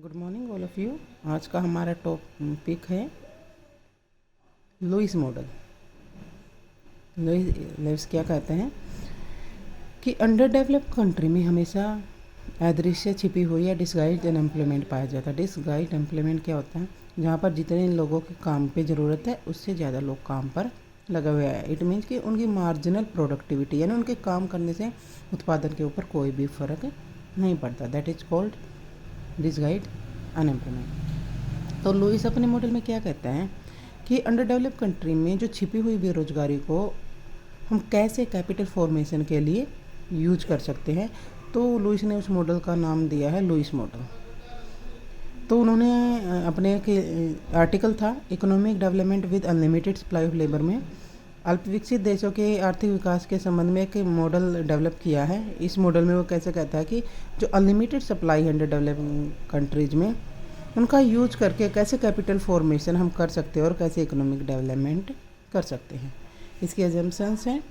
Good morning all of you. आज का हमारा टॉपिक है लुईस मॉडल। लुईस क्या कहते हैं कि अंडर डेवलप्ड कंट्री में हमेशा अदृश्य छिपी हुई या डिसगाइज्ड अनएम्प्लॉयमेंट पाया जाता है। डिसगाइज्ड एम्प्लॉयमेंट क्या होता है? जहाँ पर जितने लोगों के काम पे ज़रूरत है उससे ज़्यादा लोग काम पर लगे हुए हैं। इट मीन्स कि उनकी मार्जिनल प्रोडक्टिविटी यानी उनके काम करने से उत्पादन के ऊपर कोई भी फ़र्क नहीं पड़ता। That is called disguised unemployment. तो लुईस अपने मॉडल में क्या कहता है कि अंडर डेवलप्ड कंट्री में जो छिपी हुई बेरोजगारी को हम कैसे कैपिटल फॉर्मेशन के लिए यूज कर सकते हैं। तो लुईस ने उस मॉडल का नाम दिया है लुईस मॉडल। तो उन्होंने अपने एक आर्टिकल था economic development with unlimited supply of labour में अल्प विकसित देशों के आर्थिक विकास के संबंध में एक मॉडल डेवलप किया है। इस मॉडल में वो कैसे कहता है कि जो अनलिमिटेड सप्लाई है अंडर डेवलपिंग कंट्रीज में उनका यूज करके कैसे कैपिटल फॉर्मेशन हम कर सकते हैं और कैसे इकोनॉमिक डेवलपमेंट कर सकते हैं। इसकी एजम्पशंस हैं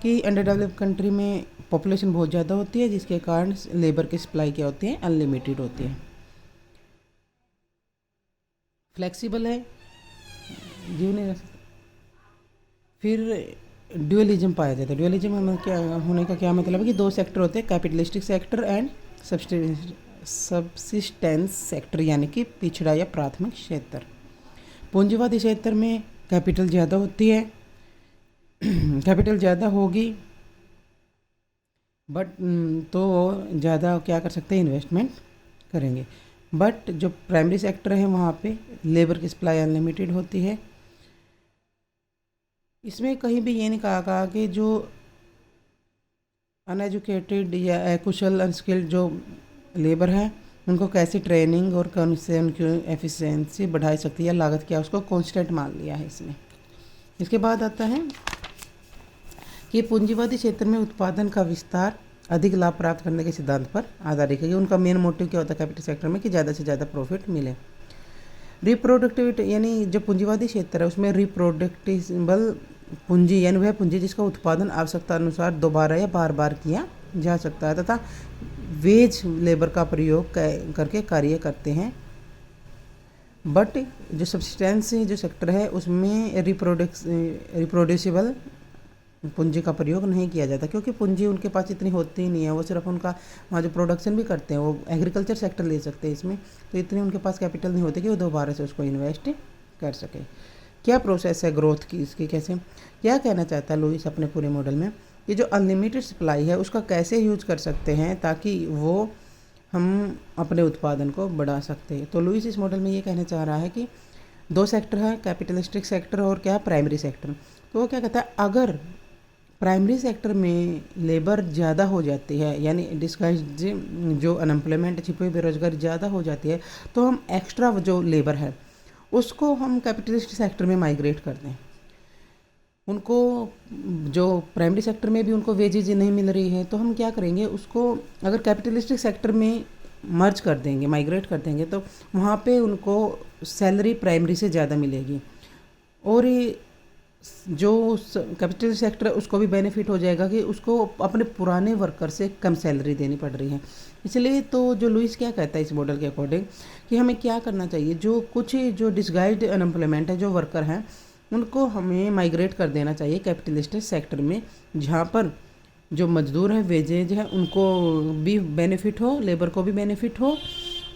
कि अंडर डेवलप्ड कंट्री में पॉपुलेशन बहुत ज़्यादा होती है जिसके कारण लेबर की सप्लाई क्या होती है, अनलिमिटेड होती है। फ्लेक्सिबल है, जीव नहीं रह सकता। फिर ड्यूअलिज्म पाया जाता है। ड्यूअलिज्म में क्या होने का क्या मतलब है कि दो सेक्टर होते हैं, capitalistic sector and subsistence sector यानी कि पिछड़ा या प्राथमिक क्षेत्र। पूंजीवादी क्षेत्र में कैपिटल ज़्यादा होती है, कैपिटल ज़्यादा होगी बट तो ज़्यादा क्या कर सकते हैं, इन्वेस्टमेंट करेंगे। बट जो प्राइमरी सेक्टर है वहाँ पे लेबर की सप्लाई अनलिमिटेड होती है। इसमें कहीं भी ये नहीं कहा कि जो अनएजुकेटेड या अकुशल अनस्किल्ड जो लेबर है उनको कैसे ट्रेनिंग और कौन से उनकी एफिशिएंसी बढ़ाई सकती है, लागत क्या उसको कांस्टेंट मान लिया है इसने। इसके बाद आता है कि पूंजीवादी क्षेत्र में उत्पादन का विस्तार अधिक लाभ प्राप्त करने के सिद्धांत पर आधारित है कि उनका मेन मोटिव क्या होता है कैपिटल सेक्टर में कि ज़्यादा से ज़्यादा प्रॉफिट मिले। रिप्रोडक्टिविटी यानी जो पूंजीवादी क्षेत्र है उसमें रिप्रोडक्टिबल पूंजी यानी वह पूंजी जिसका उत्पादन आवश्यकता अनुसार दोबारा या बार बार किया जा सकता है तथा वेज लेबर का प्रयोग करके कार्य करते हैं। बट जो सब्सिस्टेंस जो सेक्टर है उसमें रिप्रोड्यूसिबल पूंजी का प्रयोग नहीं किया जाता क्योंकि पूंजी उनके पास इतनी होती ही नहीं है। वो सिर्फ उनका वहाँ जो प्रोडक्शन भी करते हैं वो एग्रीकल्चर सेक्टर ले सकते हैं इसमें, तो इतनी उनके पास कैपिटल नहीं होती कि वो दोबारा से उसको इन्वेस्ट कर सके। क्या प्रोसेस है ग्रोथ की, इसकी कैसे क्या कहना चाहता है लुईस अपने पूरे मॉडल में कि जो अनलिमिटेड सप्लाई है उसका कैसे यूज कर सकते हैं ताकि वो हम अपने उत्पादन को बढ़ा सकते हैं। तो लुईस इस मॉडल में ये कहना चाह रहा है कि दो सेक्टर है, कैपिटलिस्टिक सेक्टर और क्या प्राइमरी सेक्टर। तो वो क्या कहता है अगर प्राइमरी सेक्टर में लेबर ज़्यादा हो जाती है यानी डिस्गाइज जो अनएम्प्लॉयमेंट छिपी हुई बेरोजगारी ज़्यादा हो जाती है तो हम एक्स्ट्रा जो लेबर है उसको हम कैपिटलिस्ट सेक्टर में माइग्रेट कर दें। उनको जो प्राइमरी सेक्टर में भी उनको वेजेज नहीं मिल रही है तो हम क्या करेंगे उसको अगर कैपिटलिस्टिक सेक्टर में मर्ज कर देंगे, माइग्रेट कर देंगे तो वहाँ पे उनको सैलरी प्राइमरी से ज़्यादा मिलेगी और जो कैपिटल सेक्टर है उसको भी बेनिफिट हो जाएगा कि उसको अपने पुराने वर्कर से कम सैलरी देनी पड़ रही है। इसलिए तो जो लुईस क्या कहता है इस मॉडल के अकॉर्डिंग कि हमें क्या करना चाहिए, जो कुछ जो डिसगाइज्ड अनएम्प्लॉयमेंट है जो वर्कर हैं उनको हमें माइग्रेट कर देना चाहिए कैपिटलिस्टिक सेक्टर में जहाँ पर जो मजदूर हैं वेजेज हैं उनको भी बेनिफिट हो, लेबर को भी बेनिफिट हो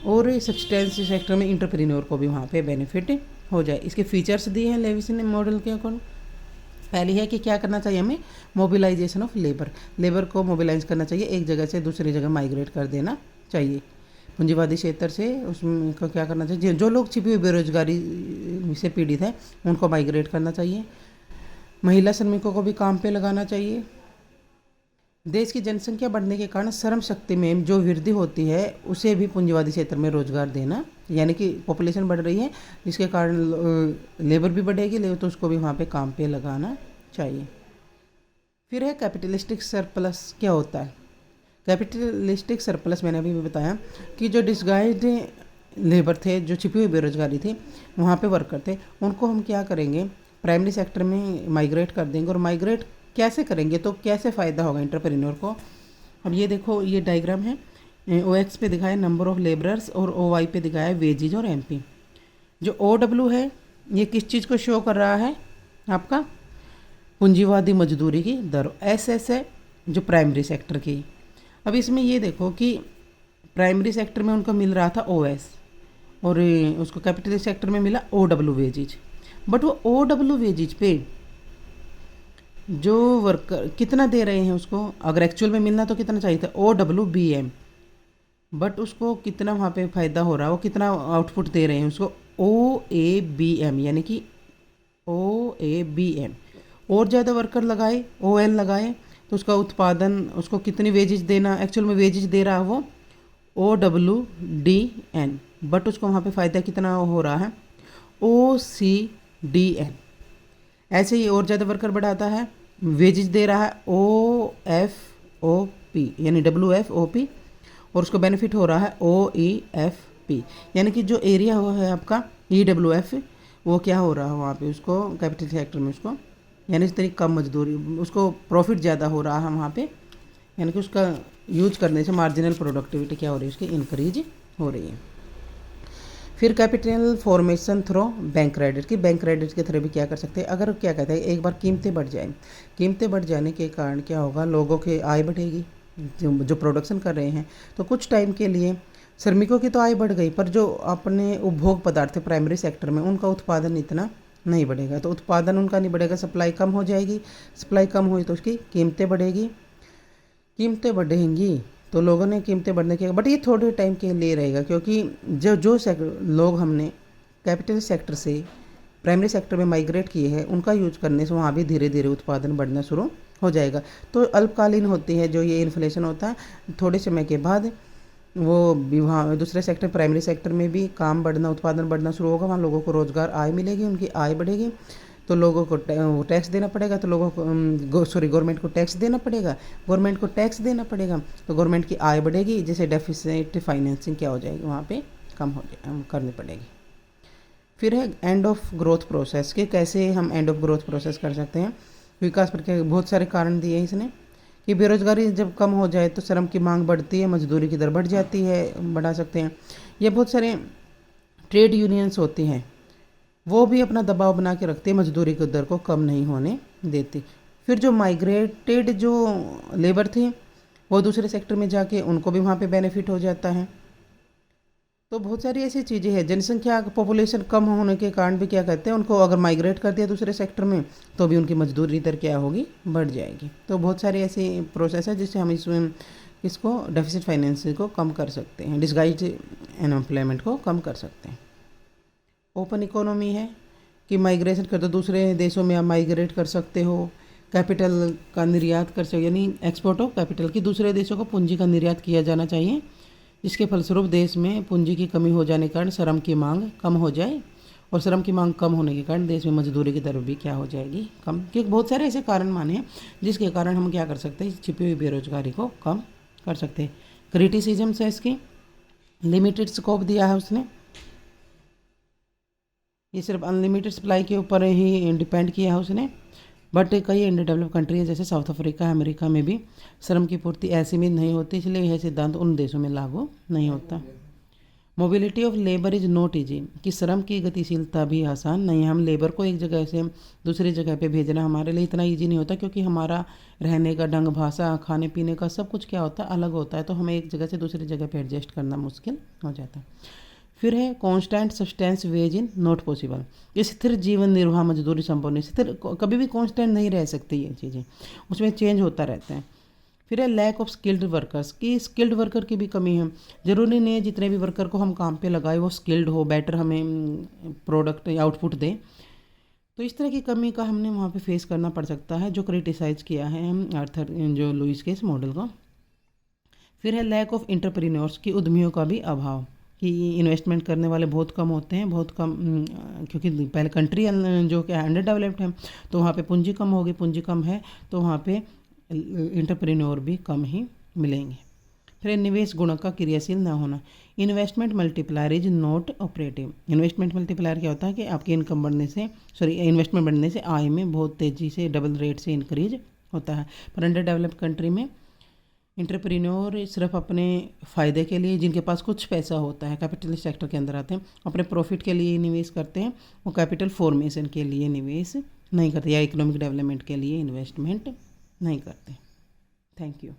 और सब्सिस्टेंस सेक्टर में इंटरप्रेन्योर को भी वहाँ पे बेनिफिट हो जाए। इसके फीचर्स दिए हैं लुईस ने मॉडल के अकॉर्डिंग। पहली है कि क्या करना चाहिए हमें, मोबिलाइजेशन ऑफ लेबर को मोबिलाइज करना चाहिए, एक जगह से दूसरी जगह माइग्रेट कर देना चाहिए। पूंजीवादी क्षेत्र से उसको क्या करना चाहिए, जो लोग छिपी हुई बेरोजगारी से पीड़ित हैं उनको माइग्रेट करना चाहिए। महिला श्रमिकों को भी काम पे लगाना चाहिए। देश की जनसंख्या बढ़ने के कारण श्रम शक्ति में जो वृद्धि होती है उसे भी पूंजीवादी क्षेत्र में रोजगार देना, यानी कि पॉपुलेशन बढ़ रही है जिसके कारण लेबर भी बढ़ेगी तो उसको भी वहाँ पे काम पे लगाना चाहिए। फिर है कैपिटलिस्टिक सरप्लस। क्या होता है कैपिटलिस्टिक सरप्लस? मैंने अभी भी बताया कि जो डिसगाइज्ड लेबर थे, जो छिपी हुई बेरोजगारी थी, वहाँ पे वर्कर थे, उनको हम क्या करेंगे प्राइमरी सेक्टर में माइग्रेट कर देंगे। और माइग्रेट कैसे करेंगे तो कैसे फ़ायदा होगा एंटरप्रेन्योर को। अब ये देखो, ये डायग्राम है, OX पे दिखाया नंबर ऑफ लेबरर्स और OY पे दिखाया वेजेज और MP। जो OW है ये किस चीज़ को शो कर रहा है आपका, पूंजीवादी मजदूरी की दर। SS है जो प्राइमरी सेक्टर की। अब इसमें ये देखो कि प्राइमरी सेक्टर में उनको मिल रहा था OS और उसको कैपिटलिस्ट सेक्टर में मिला OW वेजेज। बट वो OW वेजेज पे जो वर्कर कितना दे रहे हैं उसको, अगर एक्चुअल में मिलना तो कितना चाहिए था OWBM, बट उसको कितना वहाँ पे फ़ायदा हो रहा है, वो कितना आउटपुट दे रहे हैं उसको OABM, यानी कि OABM। और ज़्यादा वर्कर लगाए OL लगाए तो उसका उत्पादन, उसको कितनी वेजेज देना, एक्चुअल में वेजेज दे रहा है वो OWDN, बट उसको वहाँ पे फ़ायदा कितना हो रहा है OCDN। ऐसे ही और ज़्यादा वर्कर बढ़ाता है, वेजेज दे रहा है OFOP यानी WFOP, और उसको बेनिफिट हो रहा है OEFP, यानी कि जो एरिया हुआ है आपका EWF वो क्या हो रहा है वहाँ पे उसको कैपिटल सेक्टर में उसको, यानी इस तरीके कम मजदूरी, उसको प्रॉफिट ज़्यादा हो रहा है वहाँ पे, यानी कि उसका यूज करने से मार्जिनल प्रोडक्टिविटी क्या हो रही है उसकी इंक्रीज हो रही है। फिर capital formation through bank credit की, बैंक क्रेडिट के थ्रू भी क्या कर सकते हैं, अगर क्या कहते हैं एक बार कीमतें बढ़ जाए, कीमतें बढ़ जाने के कारण क्या होगा, लोगों की आय बढ़ेगी, जो प्रोडक्शन कर रहे हैं, तो कुछ टाइम के लिए श्रमिकों की तो आय बढ़ गई, पर जो अपने उपभोग पदार्थ थे प्राइमरी सेक्टर में उनका उत्पादन इतना नहीं बढ़ेगा, तो उत्पादन उनका नहीं बढ़ेगा, सप्लाई कम हो जाएगी, सप्लाई कम हुई तो उसकी कीमतें बढ़ेगी, कीमतें बढ़ेंगी तो लोगों ने कीमतें बढ़ने के, बट ये थोड़े टाइम के लिए रहेगा, क्योंकि जो लोग हमने कैपिटल सेक्टर से प्राइमरी सेक्टर में माइग्रेट किए हैं उनका यूज करने से वहाँ भी धीरे धीरे उत्पादन बढ़ना शुरू हो जाएगा। तो अल्पकालीन होती है जो ये इन्फ्लेशन होता है, थोड़े समय के बाद वो वहाँ दूसरे सेक्टर प्राइमरी सेक्टर में भी काम बढ़ना, उत्पादन बढ़ना शुरू होगा, वहाँ लोगों को रोज़गार आय मिलेगी, उनकी आय बढ़ेगी, तो लोगों को टैक्स देना पड़ेगा, तो लोगों को गवर्नमेंट को टैक्स देना पड़ेगा, गवर्नमेंट को टैक्स देना पड़ेगा, तो गवर्नमेंट की आय बढ़ेगी, जैसे डेफिसिट फाइनेंसिंग क्या हो जाएगी वहाँ पे कम हो करनी पड़ेगी। फिर है एंड ऑफ ग्रोथ प्रोसेस के, कैसे हम एंड ऑफ ग्रोथ प्रोसेस कर सकते हैं। विकास पर के बहुत सारे कारण दिए हैं इसने, कि बेरोजगारी जब कम हो जाए तो श्रम की मांग बढ़ती है, मजदूरी की दर बढ़ जाती है, बढ़ा सकते हैं। ये बहुत सारे ट्रेड यूनियंस होती हैं, वो भी अपना दबाव बना के रखते हैं, मजदूरी की दर को कम नहीं होने देती। फिर जो माइग्रेटेड जो लेबर थी वो दूसरे सेक्टर में जाके उनको भी वहाँ पे बेनिफिट हो जाता है। तो बहुत सारी ऐसी चीज़ें हैं, जनसंख्या पॉपुलेशन कम होने के कारण भी क्या कहते हैं, उनको अगर माइग्रेट कर दिया दूसरे सेक्टर में तो भी उनकी मजदूरी दर क्या होगी, बढ़ जाएगी। तो बहुत सारे ऐसे प्रोसेस है जिससे हम इसको डेफिसिट फाइनेंसिंग को कम कर सकते हैं, डिसगाइज्ड अनएम्प्लॉयमेंट को कम कर सकते हैं। ओपन इकोनॉमी है कि माइग्रेशन कर दो, दूसरे देशों में आप माइग्रेट कर सकते हो, कैपिटल का निर्यात कर सकते, यानी एक्सपोर्ट ऑफ कैपिटल की दूसरे देशों को पूंजी का निर्यात किया जाना चाहिए, जिसके फलस्वरूप देश में पूंजी की कमी हो जाने के कारण श्रम की मांग कम हो जाए, और श्रम की मांग कम होने के कारण देश में मजदूरी की दर भी क्या हो जाएगी, कम। क्योंकि बहुत सारे ऐसे कारण माने हैं जिसके कारण हम क्या कर सकते हैं, छिपी हुई बेरोजगारी को कम कर सकते हैं। क्रिटिसिज्म से इसकी लिमिटेड स्कोप दिया है उसने, ये सिर्फ अनलिमिटेड सप्लाई के ऊपर ही डिपेंड किया है उसने, बट कई अंडर डेवलप कंट्री है जैसे साउथ अफ्रीका, अमेरिका में भी श्रम की पूर्ति असीमित नहीं होती, इसलिए यह सिद्धांत उन देशों में लागू नहीं होता। Mobility of labour is not easy, कि श्रम की गतिशीलता भी आसान नहीं है। हम लेबर को एक जगह से दूसरी जगह पे भेजना हमारे लिए इतना ईजी नहीं होता, क्योंकि हमारा रहने का ढंग, भाषा, खाने पीने का सब कुछ क्या होता है, अलग होता है, तो हमें एक जगह से दूसरी जगह पे एडजस्ट करना मुश्किल हो जाता है। फिर है constant substance ways in not possible, ये स्थिर जीवन निर्वाह मजदूरी संभव नहीं, स्थिर कभी भी कांस्टेंट नहीं रह सकती ये चीज़ें, उसमें चेंज होता रहता है। फिर है लैक ऑफ स्किल्ड वर्कर्स, की स्किल्ड वर्कर की भी कमी है, ज़रूरी नहीं है जितने भी वर्कर को हम काम पे लगाए वो स्किल्ड हो, बेटर हमें प्रोडक्ट या आउटपुट दे, तो इस तरह की कमी का हमने वहाँ पे फेस करना पड़ सकता है, जो क्रिटिसाइज़ किया है आर्थर जो लुइस के इस मॉडल को। फिर है लैक ऑफ इंटरप्रीन्योर्स, की उद्यमियों का भी अभाव, कि इन्वेस्टमेंट करने वाले बहुत कम होते हैं, बहुत कम, क्योंकि पहले कंट्री जो क्या अंडर डेवलप्ड है तो वहाँ पे पूंजी कम होगी, पूंजी कम है तो वहाँ पे इंटरप्रेन्योर भी कम ही मिलेंगे। फिर निवेश गुणक का क्रियाशील ना होना, investment multiplier is not operative, investment multiplier क्या होता है कि आपकी इनकम बढ़ने से, इन्वेस्टमेंट बढ़ने से आय में बहुत तेज़ी से डबल रेट से इंक्रीज होता है, पर अंडर डेवलप्ड कंट्री में एंटरप्रेन्योर सिर्फ अपने फ़ायदे के लिए, जिनके पास कुछ पैसा होता है, कैपिटलिस्ट सेक्टर के अंदर आते हैं, अपने प्रॉफिट के लिए निवेश करते हैं, वो कैपिटल फॉर्मेशन के लिए निवेश नहीं करते या इकोनॉमिक डेवलपमेंट के लिए इन्वेस्टमेंट नहीं करते। Thank you.